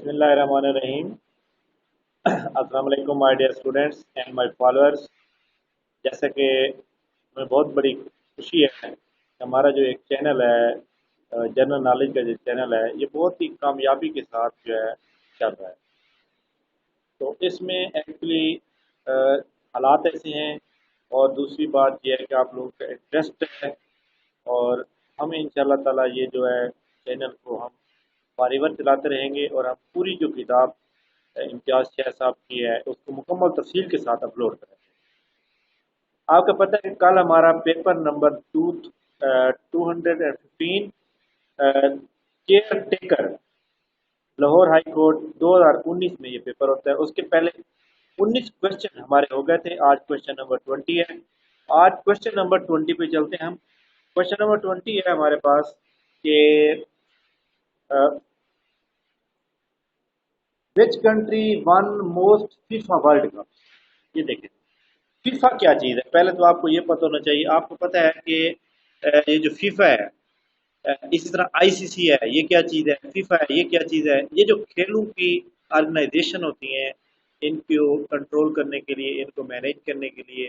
बिस्मिल्लाहिर्रहमानिर्रहीम। अस्सलाम वालेकुम my dear students and my followers. जैसे कि हमें बहुत बड़ी खुशी है कि हमारा जो एक चैनल है, जनरल नॉलेज का जो चैनल है, ये बहुत ही कामयाबी के साथ जो है चल रहा है। तो इसमें एक्चुअली हालात ऐसे हैं, और दूसरी बात यह है कि आप लोगों का इंटरेस्ट है, और हमें इंशाल्लाह ताला ये जो है चैनल को हम बारीवर चलाते रहेंगे, और हम पूरी जो किताब इम्तियाज़ शाह साहब की है उसको मुकम्मल तफसील के साथ अपलोड करेंगे। आपको पता है कि कल हमारा paper number 215 care taker Lahore high court 2019 में ये पेपर होता है। उसके पहले 19 क्वेश्चन हमारे हो गए थे। आज क्वेश्चन नंबर 20 है। आज क्वेश्चन नंबर 20 पे चलते हैं हम। क्वेश्चन नंबर 20 है हमारे पास कि which country one most FIFA world cup. ये देखें, फीफा क्या चीज़ है। पहले तो आपको ये पता होना चाहिए। आपको पता है कि ये जो फीफा है, इसी तरह आईसीसी है, ये क्या चीज़ है। फीफा है, ये क्या चीज़ है। ये जो खेलों की ऑर्गेनाइजेशन होती हैं, इनको कंट्रोल करने के लिए, इनको मैनेज करने के लिए,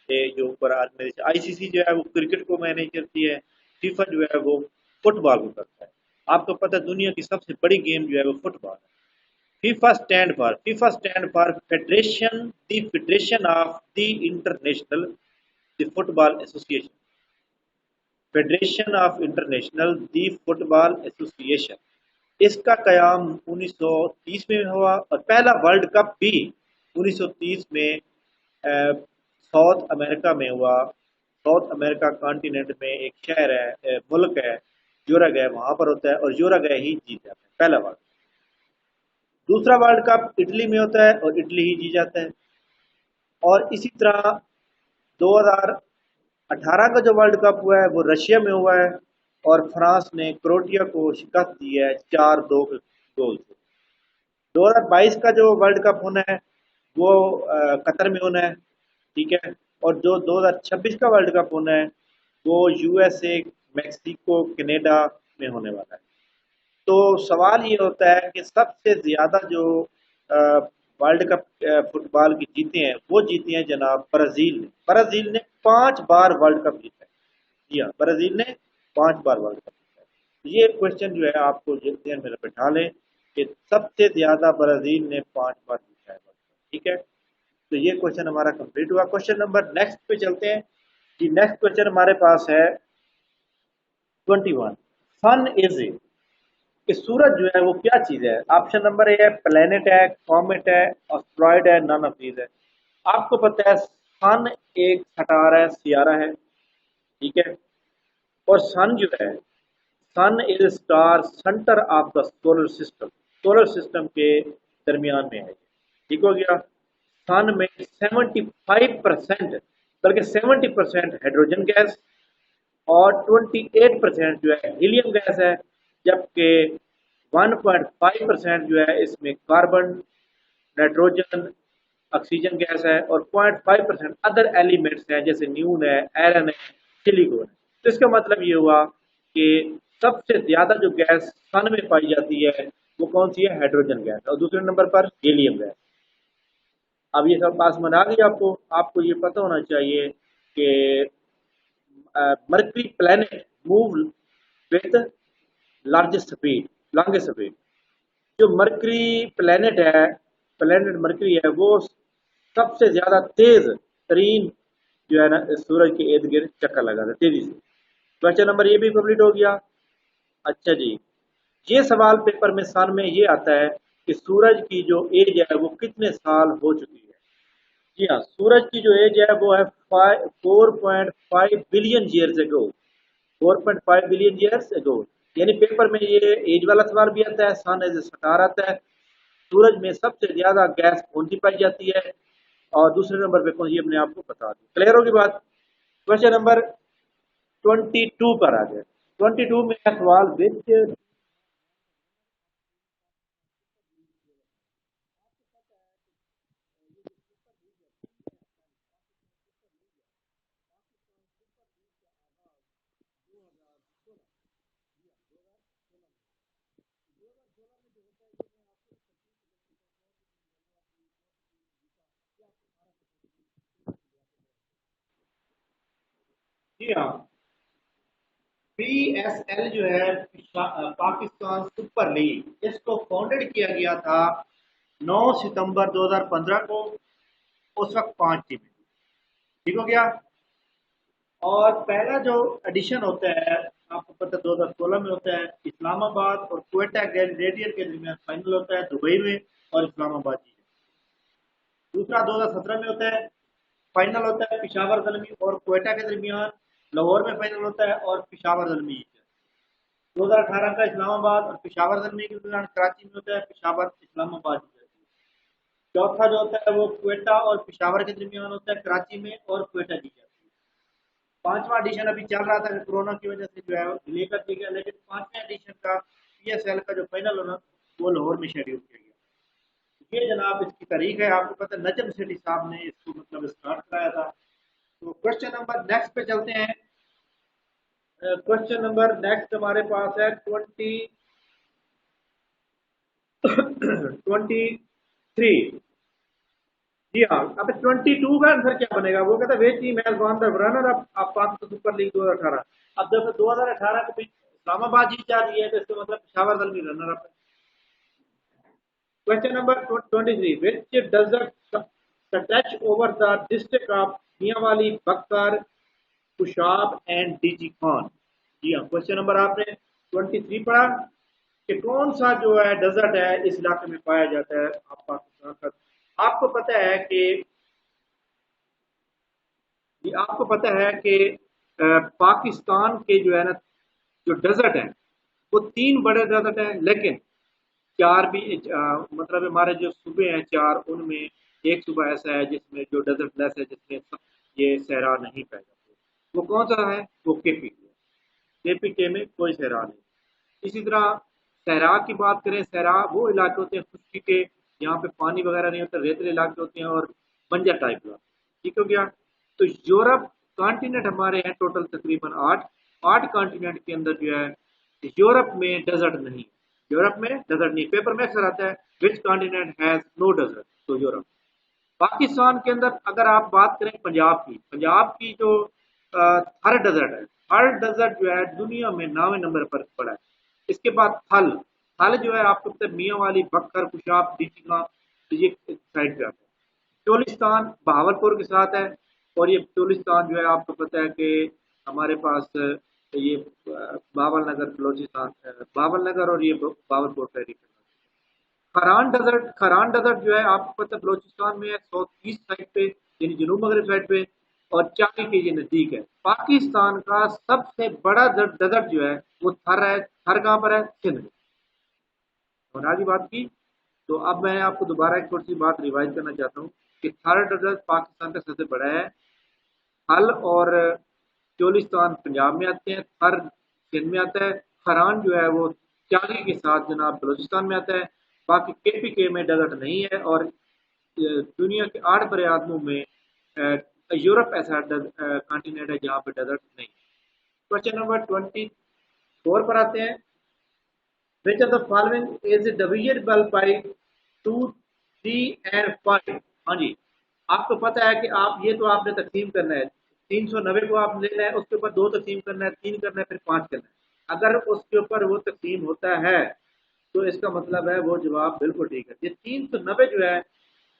ये जो ऊपर ऑर्गेनाइजेशन आईसीसी जो है वो क्रिकेट को मैनेज करती है। फीफा जो है वो फुटबॉल को करता है। आपको पता है दुनिया की सबसे बड़ी गेम जो है वो फुटबॉल है। FIFA stand for Federation of the International the Football Association। Federation of international the football association. इसका कयाम 1930 में हुआ, और पहला वर्ल्ड कप भी 1930 में साउथ अमेरिका में हुआ। साउथ अमेरिका कॉन्टिनेंट में एक शहर है, मुल्क है यूरुग्वे, वहां पर होता है, और यूरुग्वे ही जीत जाता है पहला वर्ल्ड। दूसरा वर्ल्ड कप इटली में होता है, और इटली ही जीत जाता है। और इसी तरह 2018 का जो वर्ल्ड कप हुआ है वो रशिया में हुआ है, और फ्रांस ने क्रोएशिया को शिकस्त दी है 4-2 गोल से। 2022 का जो वर्ल्ड कप होना है वो कतर में होना है, ठीक है। और जो 2026 का वर्ल्ड कप होना है वो यूएसए, मैक्सिको, कनाडा में होने वाला है। तो सवाल ये होता है कि सबसे ज़्यादा जो वर्ल्ड कप फुटबॉल की जीते हैं वो जीते हैं जनाब ब्राज़ील ने। ब्राज़ील ने 5 बार वर्ल्ड कप जीता है। जी हाँ, ब्राज़ील ने 5 बार वर्ल्ड कप जीता है। तो ये क्वेश्चन जो है आपको ध्यान में बैठा लें कि सबसे ज़्यादा ब्राज़ील ने 5 बार जीता है वर्ल्ड कप, ठीक है। तो ये क्वेश्चन हमारा कंप्लीट हुआ। क्वेश्चन नंबर नेक्स्ट पे चलते हैं कि नेक्स्ट क्वेश्चन हमारे पास है 21। सन इज कि सूरज जो है वो क्या चीज है। ऑप्शन नंबर ए है प्लेनेट है, कॉमेट है, एस्ट्रॉइड है, नन ऑफ दीज है। आपको पता है सन एक सटारा है, सियारा है, ठीक है। और सन जो है, sun is star centre of the solar system. Solar system के दरमियान में है, ठीक हो गया। सन में 75%, बल्कि 70% हाइड्रोजन गैस और 28% जो है हीलियम गैस है, जबकि 1.5% जो है इसमें कार्बन, नाइट्रोजन, ऑक्सीजन गैस है, और 0.5% अदर एलिमेंट्स हैं जैसे न्यून है, आयरन है, सिलिकॉन है। तो इसका मतलब ये हुआ कि सबसे ज्यादा जो गैस सन में पाई जाती है वो कौन सी है, हाइड्रोजन गैस, और दूसरे नंबर पर हीलियम गैस। अब ये सब बात समझ आ गई आपको। आपको ये पता होना चाहिए कि mercury planet move with largest speed, longest speed. जो मरकरी प्लेनेट है, प्लेनेट मरकरी है, वो सबसे ज्यादा तेज तरीन जो है ना सूरज के इर्द गिर्द चक्कर लगाता है तेजी से। क्वेश्चन नंबर ये भी कंप्लीट हो गया। अच्छा जी, ये सवाल पेपर में सन में ये आता है कि सूरज की जो एज है वो कितने साल हो चुकी है। जी हाँ, सूरज की जो एज है वो है 4.5 billion years ago. 4.5 billion years ago. यानी पेपर में ये एज वाला सवाल भी आता है, सन एज स्टार आता है। सूरज में सबसे ज्यादा गैस कौन सी पाई जाती है, और दूसरे नंबर पे कौन सी, अपने आप को बता दी। क्लियर होगी बात। क्वेश्चन नंबर 22 पर आ गए। 22 में सवाल विच जी हाँ, PSL जो है पाकिस्तान सुपर लीग, इसको फाउंडेड किया गया था 9 सितंबर 2015 को। उस वक्त 5 टीमें थी। ठीक हो गया। और पहला जो एडिशन होता है, आपको पता है 2016 में होता है, इस्लामाबाद और क्वेटा ग्लैडिएटर के दरमियान फाइनल होता है दुबई में, और इस्लामाबाद जीते। दूसरा 2017 में होता है, फाइनल होता है पिशावर ज़ल्मी और क्वेटा के दरमियान, लाहौर में फाइनल होता है और पिशावर ज़ल्मी जीते। 2018 का इस्लामाबाद और पिशावर ज़ल्मी के दरमियान कराची में होता है, पिशावर इस्लामाबाद जीते। चौथा जो होता है वो क्वेटा और पिशावर के दरमियान होता है, कराची में, और क्वेटा जीत जाती है। पांचवा एडिशन अभी चल रहा था, कोरोना की वजह से जो है डिले कर दिया गया, लेकिन पांचवें एडिशन का PSL का जो फाइनल होना वो लाहौर में शेड्यूल किया गया। ये जनाब इसकी तारीख है। आपको पता है नजम सेठी साहब ने इसको मतलब स्टार्ट कराया था। तो क्वेश्चन नंबर नेक्स्ट पे चलते हैं। क्वेश्चन नंबर नेक्स्ट हमारे पास है 23। जी हाँ, अब 22 का आंसर क्या बनेगा? वो कहता है way team has won the runner up Pakistan super league 2018। अब देखो 2018 के बीच इस्लामाबाद जीत जा रही है, तो इसका मतलब पिशावर दल भी रनर अप है। Question number 23, which desert stretch over the district of Mianwali, Bhakkar, Khushab and D G Khan. जी हाँ, क्वेश्चन नंबर आपने 23 पढ़ा कि कौन सा जो है डेजर्ट है इस इलाके में पाया जाता है आप पाकिस्तान का। आपको पता है कि आपको पता है कि पाकिस्तान के जो है ना जो डेजर्ट है वो 3 बड़े डेजर्ट हैं, लेकिन 4 भी मतलब हमारे जो सूबे हैं 4, उनमें एक सूबा ऐसा है जिसमें जो डेजर्ट लेस है, जिसमें ये सहरा नहीं पाया जाता। वो कौन सा है? वो KPK में कोई सहरा नहीं। इसी तरह सहरा की बात करें, सहरा वो इलाके होते हैं खुश्की के, यहाँ पे पानी वगैरह नहीं होता, रेतले इलाके होते हैं और बंजर टाइप इलाके। ठीक हो गया। तो यूरोप कॉन्टिनेंट हमारे हैं टोटल तकरीबन 8 कॉन्टिनेंट के अंदर जो है यूरोप में डेजर्ट नहीं है। यूरोप में डेजर्ट नहीं। पेपर में अक्सर आता है which continent has no desert, तो यूरोप। पाकिस्तान के अंदर अगर आप बात करें पंजाब की जो थर डेजर्ट है, थर डेजर्ट जो है दुनिया में 9वें नंबर पर पड़ा है। इसके बाद थल थल जो है आपको पता है मियांवाली, बक्कर, कुशाब, डीचिंगा, ये साइड पे आता है। चोलिस्तान बहावलपुर के साथ है, और ये चोलिस्तान जो है आपको पता है कि हमारे पास ये बावल नगर बलोचिस्तान, बावल नगर और ये बावलपुर का एरिया। खरान डेजर्ट जो है आपको पता है बलोचिस्तान में है, साउथ ईस्ट साइड पे यानी जनूब मगरब साइड पे, और चाकी के ये नजदीक है। पाकिस्तान का सबसे बड़ा डेजर्ट जो है वो थर है। थर कहाँ पर है? सिंध में। होना की बात की। तो अब मैं आपको दोबारा एक थोड़ी सी बात रिवाइज करना चाहता हूँ कि थर डेजर्ट पाकिस्तान का सबसे बड़ा है। हल और चोलिस्तान पंजाब में आते हैं, थर सिंध में आता है, खरान जो है वो चागी के साथ जनाब बलूचिस्तान में आता है। बाकी KPK में डेजर्ट नहीं है, और दुनिया के 8 बड़े आदमों में यूरोप ऐसा कॉन्टिनेंट है जहाँ पे डेजर्ट नहीं। क्वेश्चन नंबर 24 पर आते हैं। Which of the following is divisible by 2, 3 and 5? हाँ जी, आपको पता है कि आप ये तो आपने तकसीम करना है, 390 को आप लेना है, उसके ऊपर 2 तकसीम करना है, 3 करना है, फिर 5 करना है। अगर उसके ऊपर वो तकसीम होता है तो इसका मतलब है वो जवाब बिल्कुल ठीक है। ये 390 जो है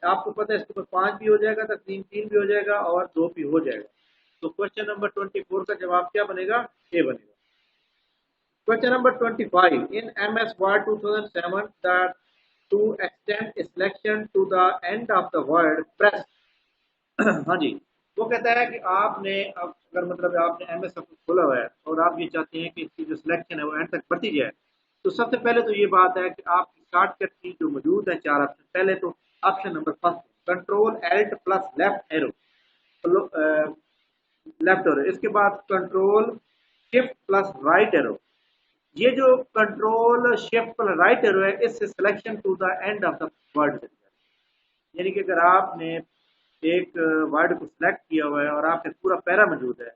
आपको पता है इसके ऊपर 5 भी हो जाएगा, तकसीम 3 भी हो जाएगा और 2 भी हो जाएगा। तो क्वेश्चन नंबर 24 का जवाब क्या बनेगा? ए बनेगा। Question number 25. In MS Word 2007, that to extend a selection to the end of the word, press. हाँ जी, वो कहता है कि आपने अब अगर मतलब आपने MS Office खोला हुआ है और आप ये चाहते हैं कि इसकी जो सिलेक्शन है वो एंड तक बढ़ती जाए, तो सबसे पहले तो ये बात है कि आप शॉर्टकट की जो मौजूद है 4 ऑप्शन, पहले तो option number first control alt plus left arrow, left arrow, इसके बाद control shift plus right arrow. ये जो कंट्रोल शिफ्ट राइट एरो है, इससे selection to the end of the word, यानी कि अगर आपने एक वर्ड को सिलेक्ट किया हुआ है और आपके पूरा पैरा मौजूद है,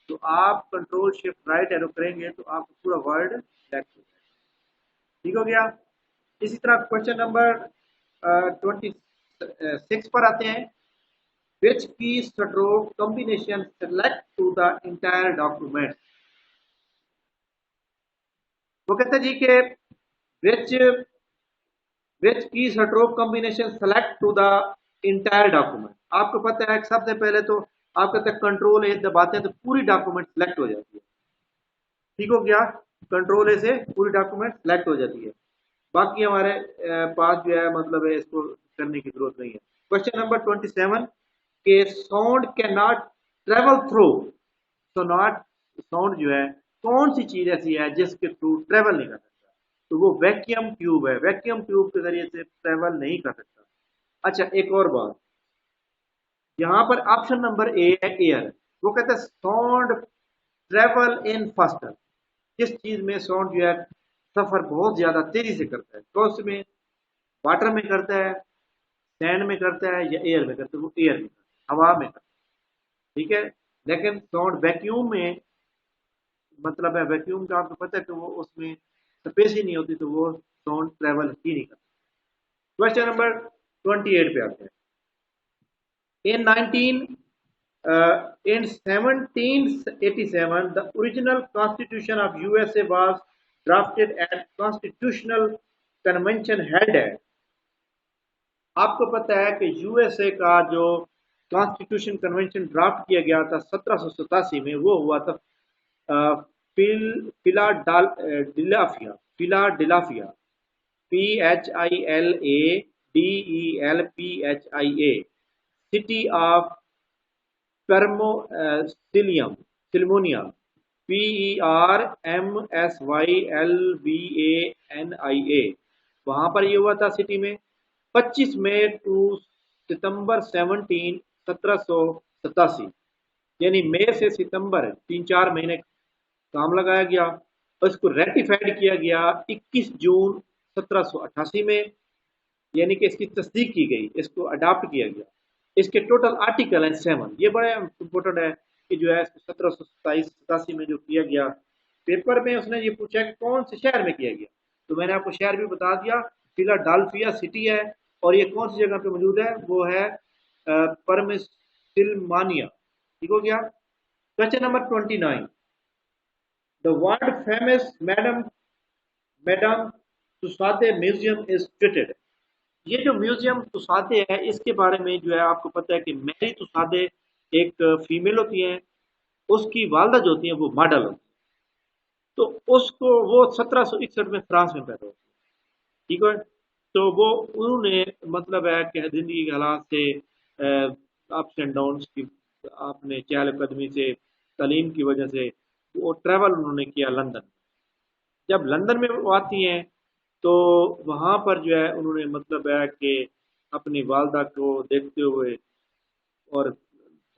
तो आप कंट्रोल शिफ्ट राइट एरो करेंगे तो आपको पूरा वर्ड सिलेक्ट हो जाएगा। ठीक हो गया। इसी तरह क्वेश्चन नंबर 26 पर आते हैं। which key stroke combination select to the entire document। वो कहता है जी कि which keystroke combination select to the entire document. आपको पता है सबसे पहले तो आप कहते हैं कंट्रोल ए दबाते हैं तो पूरी डॉक्यूमेंट सेलेक्ट हो जाती है। ठीक हो गया, कंट्रोल ए से पूरी डॉक्यूमेंट सेलेक्ट हो जाती है। बाकी हमारे पास जो है मतलब है इसको करने की जरूरत नहीं है। क्वेश्चन नंबर 27 के sound can not travel through. तो नॉट साउंड जो है कौन सी चीज ऐसी है जिसके थ्रू ट्रेवल नहीं कर सकता? तो वो वैक्यूम ट्यूब है। वैक्यूम ट्यूब के जरिए से ट्रेवल नहीं कर सकता। अच्छा, एक और बात, यहाँ पर ऑप्शन नंबर ए है एयर। वो कहता है साउंड ट्रेवल इन फास्टर। किस चीज में साउंड जो है सफर बहुत ज्यादा तेजी से करता है? कौन सी में? वाटर में करता है, सैंड में करता है, या एयर में करता है? वो एयर में करता है, हवा में करता है। ठीक है, लेकिन साउंड वैक्यूम में मतलब है, वैक्यूम का आपको पता है कि वो उसमें स्पेस ही नहीं होती, तो वो साउंड ट्रेवल ही नहीं करता। क्वेश्चन नंबर 28 पे आते हैं। In 1787, the original Constitution of USA was drafted at Constitutional Convention held है। आपको पता है कि यूएसए का जो कॉन्स्टिट्यूशन कन्वेंशन ड्राफ्ट किया गया था 1787 में, वो हुआ था Philadelphia. Philadelphia, PHILADELPHIA, city of Pennsylvania, PERMSYLVANIA। वहां पर ये हुआ था सिटी में 25 मई टू सितंबर 1787, यानी मई से सितंबर 3-4 महीने काम लगाया गया। और इसको रेटिफाइड किया गया 21 जून 1788 में, यानी कि इसकी तस्दीक की गई, इसको अडॉप्ट किया गया। इसके टोटल आर्टिकल हैं 7। ये बड़ा इंपॉर्टेंट है कि जो है 1787 में जो किया गया। पेपर में उसने ये पूछा कि कौन से शहर में किया गया, तो मैंने आपको शहर भी बता दिया, फिलाडेल्फिया सिटी है। और ये कौन सी जगह पे मौजूद है? वो है परमिसिल्मानिया। ठीक हो गया। Question number 29, the world famous madam madam Tussauds museum is situated. ये जो म्यूजियम तुसादे है, इसके बारे में जो है आपको पता है कि मैरी तुसादे एक फीमेल होती है, उसकी वालदा जो होती है वो मॉडल होती है। तो उसको वो 1761 में फ्रांस में पैदा होती है। ठीक है, तो वो उन्होंने मतलब है कि जिंदगी के हालात से अप्स एंड डाउन्स की, आपने चहलकदमी से, तालीम की वजह से वो ट्रैवल उन्होंने किया लंदन। जब लंदन में वो आती हैं तो वहाँ पर जो है उन्होंने मतलब है कि अपनी वालदा को देखते हुए और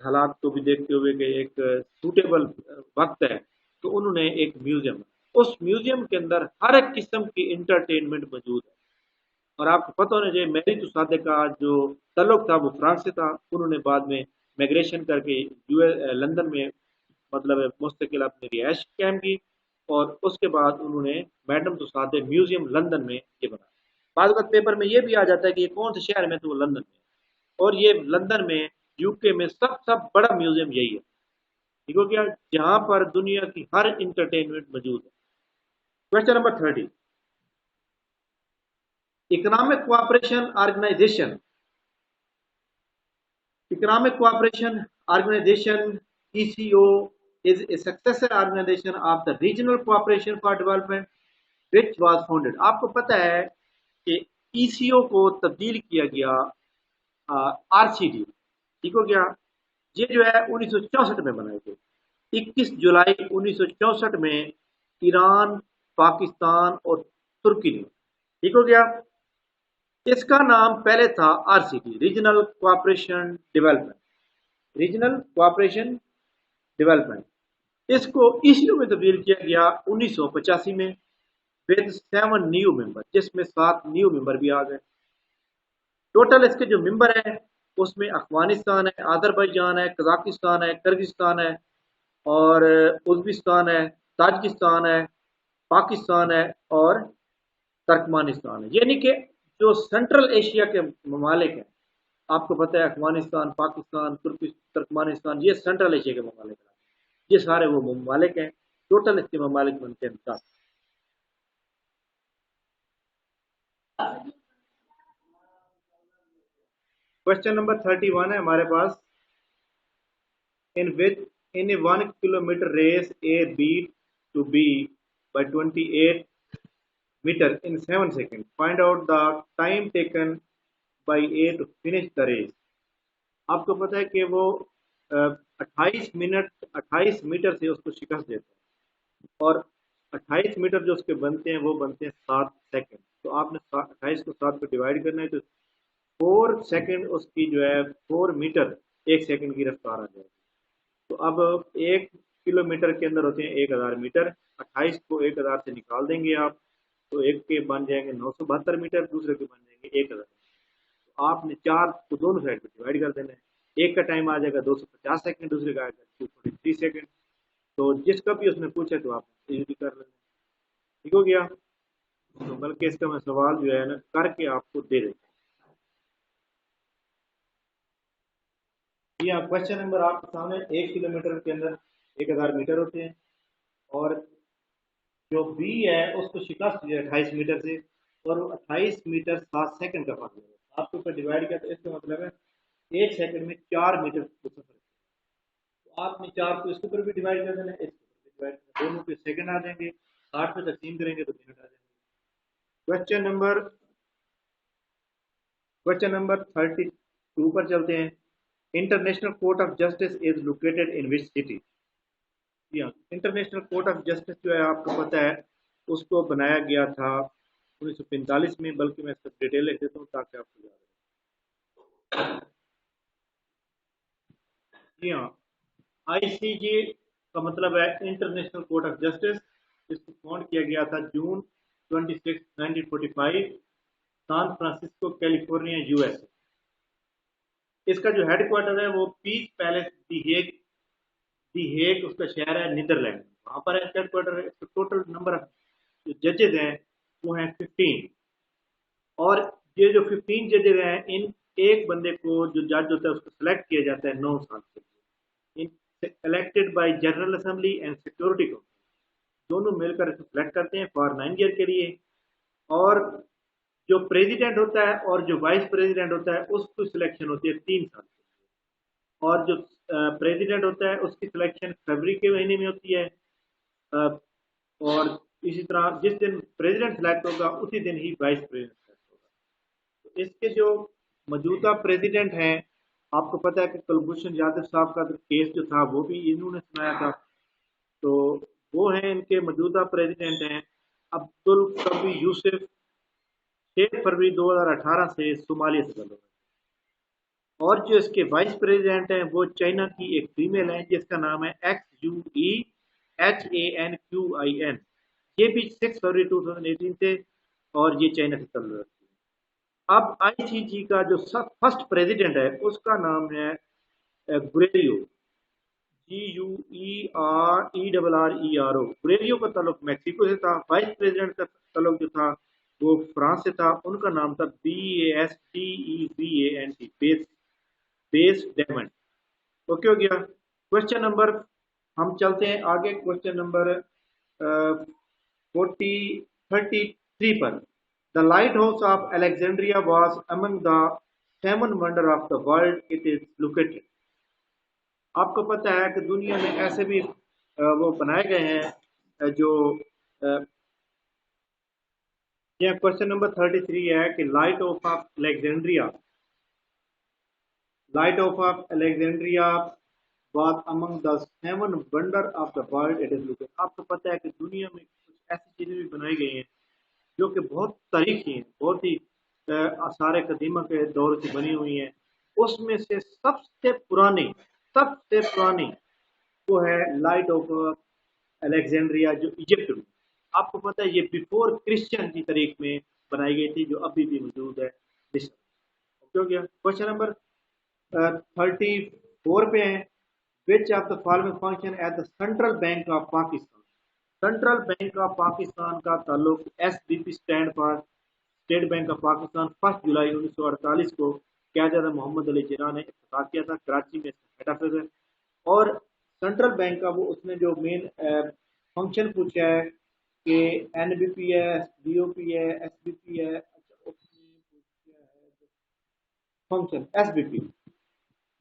हालात को भी देखते हुए कि एक सूटेबल वक्त है, तो उन्होंने एक म्यूजियम, उस म्यूजियम के अंदर हर एक किस्म की इंटरटेनमेंट मौजूद है। और आपको पता होना चाहिए मेरी तुसादे का जो तल्लुक था वो फ्रांस से था। उन्होंने बाद में माइग्रेशन करके लंदन में मतलब मुस्तकिल अपनी रिहाइश कायम की, और उसके बाद उन्होंने मैडम तुसादे म्यूजियम लंदन में ये बनाया। बाद वक्त पेपर में ये भी आ जाता है कि ये कौन से शहर में, तो वो लंदन में। और ये लंदन में यूके में सब बड़ा म्यूजियम यही है। ठीक हो गया, जहां पर दुनिया की हर इंटरटेनमेंट मौजूद है। Question number 30, economic cooperation organisation. Economic cooperation organisation ECO is a successor organization of the Regional Cooperation for Development which was founded। आपको पता है कि ECO को तब्दील किया गया RCD। ठीक हो गया, ये जो है 1964 में बनाए गए। 21 जुलाई 1964 में ईरान, पाकिस्तान और तुर्की ने। ठीक हो गया, इसका नाम पहले था RCD, regional cooperation development. Regional cooperation development, इसको ईसीओ में तब्दील किया गया 1985 में विद 7 न्यू मेंबर, जिसमें 7 न्यू मेंबर भी आ गए। टोटल इसके जो मेंबर है उसमें अफगानिस्तान है, अजरबैजान है, कजाकिस्तान है, किर्गिस्तान है, और उज्बेकिस्तान है, ताजिकिस्तान है, पाकिस्तान है, और तुर्कमेनिस्तान है। यानी कि जो सेंट्रल एशिया के ममालिक हैं, आपको पता है अफगानिस्तान, पाकिस्तान, तुर्कमानिस्तान, ये सेंट्रल एशिया के ममालिक हैं, ये सारे वो ममालिक हैं। टोटल इसके ममालिक बनते हैं 10। क्वेश्चन नंबर 31 है हमारे पास। In which in a 1 kilometre race a beat to B by 28 meter in 7 seconds. Find out the time taken by A to finish the race. आपको पता है कि वो 28 मीटर से उसको शिकस्त देता है, और 28 मीटर जो उसके बनते हैं वो बनते हैं 7 सेकंड। तो आपने 28 को 7 पे डिवाइड करना है, तो 4 सेकंड उसकी जो है 4 मीटर 1 सेकंड की रफ्तार आ जाएगी। तो अब 1 किलोमीटर के अंदर होते हैं 1000 मीटर। 28 को 1000 से निकाल देंगे आप, तो एक के बन जाएंगे 972 मीटर, दूसरे के बन जाएंगे 1000। तो आपने 4 को दोनों साइड पे डिवाइड कर देना है। एक का टाइम आ जाएगा 250 सेकंड, दूसरे का आएगा 243 सेकंड। तो जिसका भी उसने पूछा तो आप इजीली कर लेना। ठीक हो गया। तो बल्कि इसका मैं सवाल जो है ना करके आपको दे देता हूँ। यहाँ क्वेश्चन नंबर आपके सामने। 1 किलोमीटर के अंदर 1000 मीटर होते हैं, और जो बी है उसको शिकस्त जो है 28 मीटर से, और वो 28 मीटर 7 सेकंड का फर्क है। आपके ऊपर डिवाइड किया, तो इसका मतलब है 1 सेकंड में 4 मीटर को सफर। तो आपने 4 को इसके ऊपर भी डिवाइड कर देना है, इसके ऊपर भी डिवाइड करना, दोनों के सेकंड आ जाएंगे। 60 पे तकसीम करेंगे तो मिनट आ जाएंगे। क्वेश्चन नंबर 32 पर चलते हैं। International court of justice is located in which city? International court of justice जो है आपको पता है उसको बनाया गया था 1945 में। बल्कि मैं इसका डिटेल लिख देता हूँ ताकि आपको याद रहे। जी हाँ, आईसीजे का मतलब है इंटरनेशनल कोर्ट ऑफ जस्टिस। इसको फाउंड किया गया था जून 26, 1945, सैन फ्रांसिस्को, कैलिफोर्निया, यूएसए। इसका जो हेडक्वार्टर है वो पीस पैलेस दी हेग उसका शहर है, नीदरलैंड। वहां पर इसका हेडक्वार्टर है। इसका टोटल नंबर ऑफ जो जजेज हैं वो हैं 15। और ये जो 15 जजेज हैं, इन एक बंदे को जो जज होता है उसको सिलेक्ट किया जाता है 9 साल के लिए। In elected by general assembly and security council, दोनों मिलकर इसको सिलेक्ट करते हैं फॉर 9 ईयर के लिए। और जो प्रेसिडेंट होता है और जो वाइस प्रेसिडेंट होता है उसकी सिलेक्शन होती है 3 साल के लिए। और जो प्रेसिडेंट होता है उसकी सिलेक्शन फरवरी के महीने में होती है। अ, और इसी तरह जिस दिन प्रेसिडेंट सेलेक्ट होगा उसी दिन ही वाइस प्रेसिडेंट सेलेक्ट होगा। तो इसके जो मौजूदा प्रेसिडेंट हैं, आपको पता है कि कुलभूषण यादव साहब का केस जो था वो भी इन्होंने सुनाया था। तो वो हैं इनके मौजूदा प्रेसिडेंट हैं अब्दुल कवी यूसुफ। 6 फरवरी 2018 से सोमालिया से बने। और जो इसके वाइस प्रेसिडेंट हैं वो चाइना की एक फीमेल है जिसका नाम है XUEHANQIN। ये भी 6 फरवरी 2018 से, और ये चाइना से चल रही है। अब आईसीजी का जो फर्स्ट प्रेसिडेंट है उसका नाम है गुरेरियो, GUERRERO। गुरेरियो का ताल्लुक मैक्सिको से था। वाइस प्रेसिडेंट का ताल्लुक जो था वो फ्रांस से था। उनका नाम था BASTEVANT, बेस डेमंड। ओके हो गया। क्वेश्चन नंबर, हम चलते हैं आगे। क्वेश्चन नंबर 33 पर। The light house of Alexandria was among the 7 wonder of the world it is located. आपको पता है कि दुनिया में ऐसे भी वो बनाए गए हैं जो यह क्वेश्चन नंबर 33 है कि light of Alexandria was among the 7 wonder of the world it is located. आपको पता है कि दुनिया में कुछ ऐसी चीजें भी बनाई गई हैं जो कि बहुत तारीखी हैं, बहुत ही आसार कदीमा के दौर से बनी हुई हैं। उसमें से सबसे पुरानी वो है लाइट ऑफ अलेक्जेंड्रिया जो इजिप्ट में। आपको पता है ये बिफोर क्रिश्चियन की तारीख में बनाई गई थी, जो अभी भी मौजूद है मिस्र। ओके हो गया। क्वेश्चन नंबर 34 पे है। Which of the following function at the central bank of Pakistan? Central bank of Pakistan का ताल्लुक SBP stand for state bank of Pakistan 1 जुलाई 1948 को क़यादत मोहम्मद अली जिन्ना ने इफ्तिताह किया था। कराची में हेड ऑफिस है। और सेंट्रल बैंक का वो उसने जो मेन फंक्शन पूछा है कि एनबीपी है, बीओपी है, एसबीपी है, अच्छा उसने पूछा है फंक्शन एसबीपी।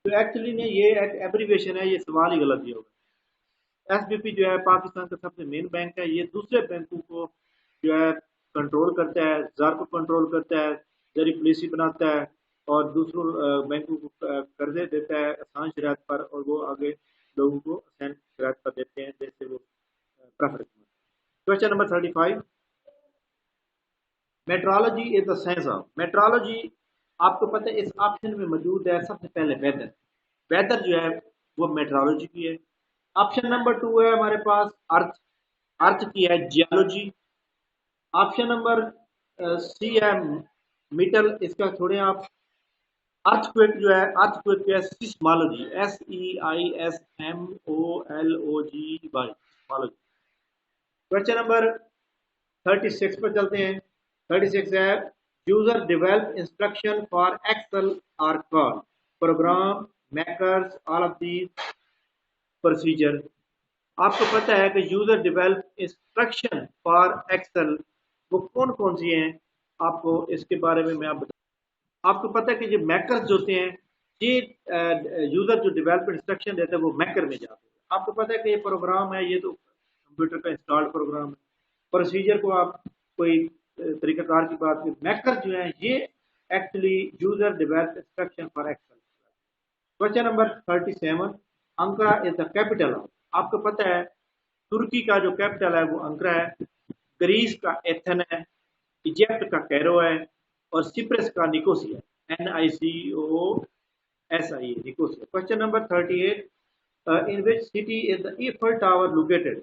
तो एक्चुअली ने ये एक एब्रीविएशन है, ये सवाल ही गलत दिया होगा। एसबीपी जो है पाकिस्तान का सबसे मेन बैंक है। ये दूसरे बैंकों को जो है कंट्रोल करता है, ज़र को कंट्रोल करता है, जरी पॉलिसी बनाता है और दूसरों बैंकों को कर्जे देता है आसान शरात पर, और वो आगे लोगों को आसान शरात पर देते हैं जैसे वो prefer. Question number 35, metrology is the science of. Metrology आपको पता है इस ऑप्शन में मौजूद है सबसे पहले वेदर। वेदर जो है वो मेट्रोलॉजी की है। ऑप्शन नंबर 2 है हमारे पास अर्थ। अर्थ की है जियोलॉजी। ऑप्शन नंबर सी है मीटल, इसका थोड़े आप। अर्थक्वेक जो है, अर्थक्वेक जो है seismology, SEISMOLOGY, seismology. Question number 36 पर चलते हैं। 36 है user develop instruction for Excel are called program makers all of these procedure. आपको पता है कि user develop instruction for Excel वो कौन कौन सी हैं, आपको इसके बारे में मैं आप बता। आपको पता है कि जो मैकर्स होते हैं, ये यूजर जो डेवलप इंस्ट्रक्शन देता है वो मैकर में जाते हैं। आपको पता है कि ये प्रोग्राम है, ये तो कंप्यूटर का इंस्टॉल्ड प्रोग्राम है। प्रोसीजर को आप कोई तरीकाकार की बात की, मैकर जो है ये actually user develop instruction for Excel. Question number 37, Ankara is the capital of. आपको पता है तुर्की का जो कैपिटल है वो अंकारा है, ग्रीस का एथन है, इजिप्ट का कैरो है और सिप्रस का Nicosia, NICOSIA, Nicosia. Question number 38, in which city is the Eiffel tower located.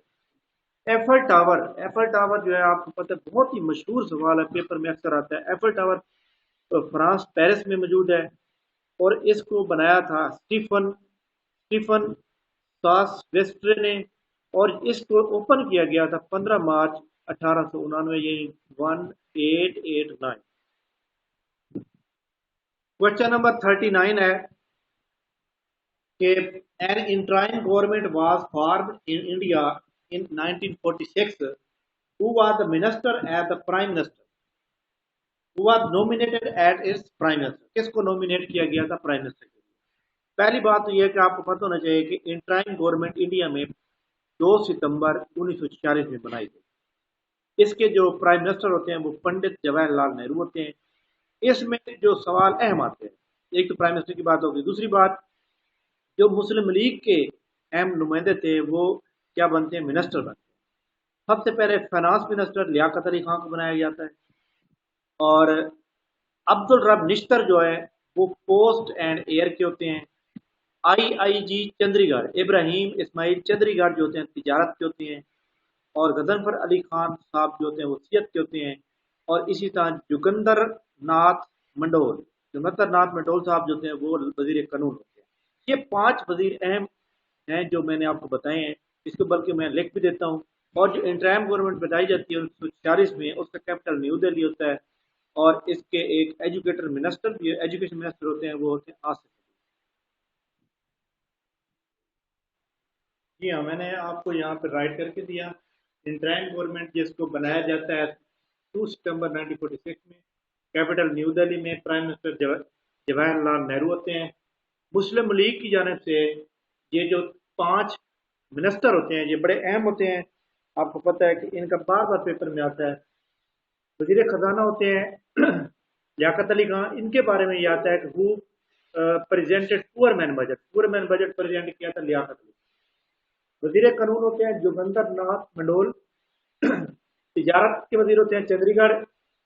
Apple tower, apple tower जो है आपको पता है बहुत ही मशहूर सवाल है, पेपर में अक्सर आता है। एफल टावर फ्रांस पेरिस में मौजूद है और इसको बनाया था स्टीफन स्टीफन सासवेस्ट्रे ने, और इसको ओपन किया गया था 15 मार्च 1899, ये 1889। क्वेश्चन नंबर 39 है कि an interim government was formed in India in 1946। Who was the minister as the prime minister? Who was nominated as its prime minister? किसको नॉमिनेट किया गया था प्राइम मिनिस्टर के लिए? पहली बात तो यह है कि आपको पता होना चाहिए कि इंटराइन गवर्नमेंट इंडिया में 2 सितंबर 1946 में बनाई गई। इसके जो प्राइम मिनिस्टर होते हैं वो पंडित जवाहरलाल नेहरू होते हैं। इसमें जो सवाल अहम आते हैं, एक तो प्राइम मिनिस्टर की बात होगी, दूसरी बात जो मुस्लिम लीग के अहम नुमाइंदे थे वो क्या बनते हैं, मिनिस्टर बनते हैं। सबसे पहले फाइनेंस मिनिस्टर लियाकत अली खान को बनाया जाता है, और अब्दुल रब निश्तर जो है वो पोस्ट एंड एयर के होते हैं। IIG चंद्रीगढ़, इब्राहिम इस्माइल चंद्रीगढ़ जो होते हैं तिजारत के होते हैं, और गजनफर अली खान साहब जो होते हैं वो सियत के होते हैं, और इसी तरह जुगंदर नाथ मंडोल साहब जो होते हैं वो वजीर कानून होते हैं। ये 5 वजीर अहम हैं जो मैंने आपको बताए हैं, इसको बल्कि मैं लिख भी देता हूँ। और जो इंटराइम गवर्नमेंट बताई जाती है 1946 में, उसका कैपिटल न्यू दिल्ली होता है, और इसके एक एजुकेशन मिनिस्टर होते हैं, वो होते हैं आसिफ। जी हाँ, मैंने आपको यहाँ पर राइट करके दिया। इंटराइम गवर्नमेंट जिसको बनाया जाता है 2 सितंबर 1946 में, कैपिटल न्यू दिल्ली में, प्राइम मिनिस्टर जवाहरलाल नेहरू होते हैं। मुस्लिम लीग की जानिब से ये जो 5 मिनिस्टर होते हैं ये बड़े अहम होते हैं। आपको पता है कि इनका बार बार पेपर में आता है। वजीर खजाना होते हैं लियाकत अली खान, इनके बारे में ये आता है कि who presented poor man budget present किया था लियाकत अली। वजीर कानून होते हैं जोगिंदर नाथ मंडोल। तिजारत के वजीर होते हैं चंद्रीगढ़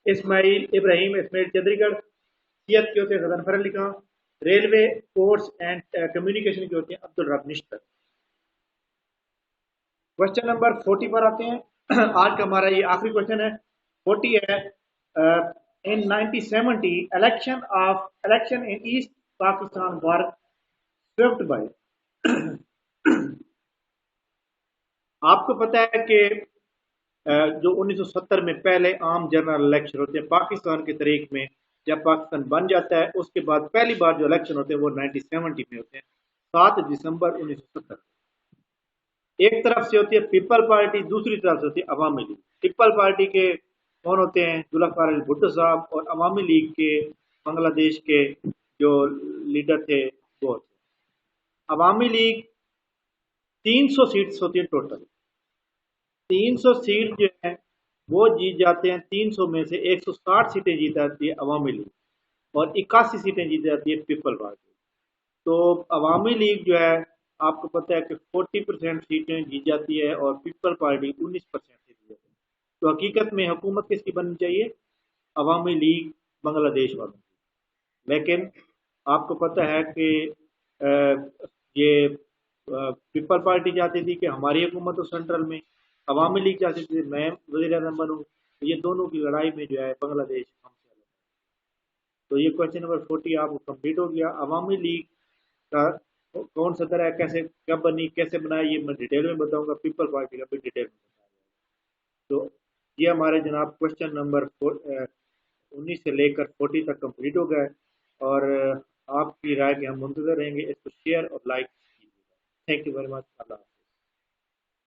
इब्राहिम इस्माइल चंद्रीगढ़। सियत के होते हैं Ghazanfar Ali Khan. Railway, ports and communication के होते हैं अब्दुल रब निश्तर। क्वेश्चन नंबर 40 पर आते हैं। आज का हमारा ये आखिरी क्वेश्चन है, 40 है। इन 1970 election in east Pakistan were swept by. आपको पता है कि जो 1970 में पहले आम जनरल इलेक्शन होते हैं पाकिस्तान की तारीख में, जब पाकिस्तान बन जाता है उसके बाद पहली बार जो इलेक्शन होते हैं वो 1970 में होते हैं, 7 दिसंबर 1970। एक तरफ से होती है पीपल पार्टी, दूसरी तरफ से होती है अवामी लीग। पीपल पार्टी के कौन होते हैं? जुल्फिकार अली भुट्टो साहब। और अवामी लीग के बांग्लादेश के जो लीडर थे वो थे। अवामी लीग 300 सीट्स होती है टोटल। 300 सीट जो है वो जीत जाते हैं। 300 में से 160 सीटें जीत जाती है अवामी लीग और 81 सीटें जीत जाती है पीपल पार्टी। तो अवामी लीग जो है आपको पता है कि 40% सीटें जीत जाती है और पीपल पार्टी 19% सीट जीत जाती है। तो हकीकत में हुकूमत किसकी बननी चाहिए? अवामी लीग बांग्लादेश वालों की। लेकिन आपको पता है कि ये पीपल पार्टी चाहती थी कि हमारी हुकूमत हो सेंट्रल में, अवामी लीग चाहती थी मैं वज़ीर आज़म बनूँ। तो ये दोनों की लड़ाई में जो है बांग्लादेश हमसे अलग है। तो ये क्वेश्चन नंबर 40 आपको कंप्लीट हो गया। अवामी लीग का कौन सदर है, कैसे कब बनी, कैसे बनाया, ये मैं डिटेल में बताऊंगा। पीपल पार्टी का भी डिटेल में बताया। तो ये हमारे जनाब क्वेश्चन नंबर 19 से लेकर 40 तक कंप्लीट हो गए। और आपकी राय के हम मुंतजर रहेंगे। इसको शेयर और लाइक कीजिएगा। Thank you very much. Allah.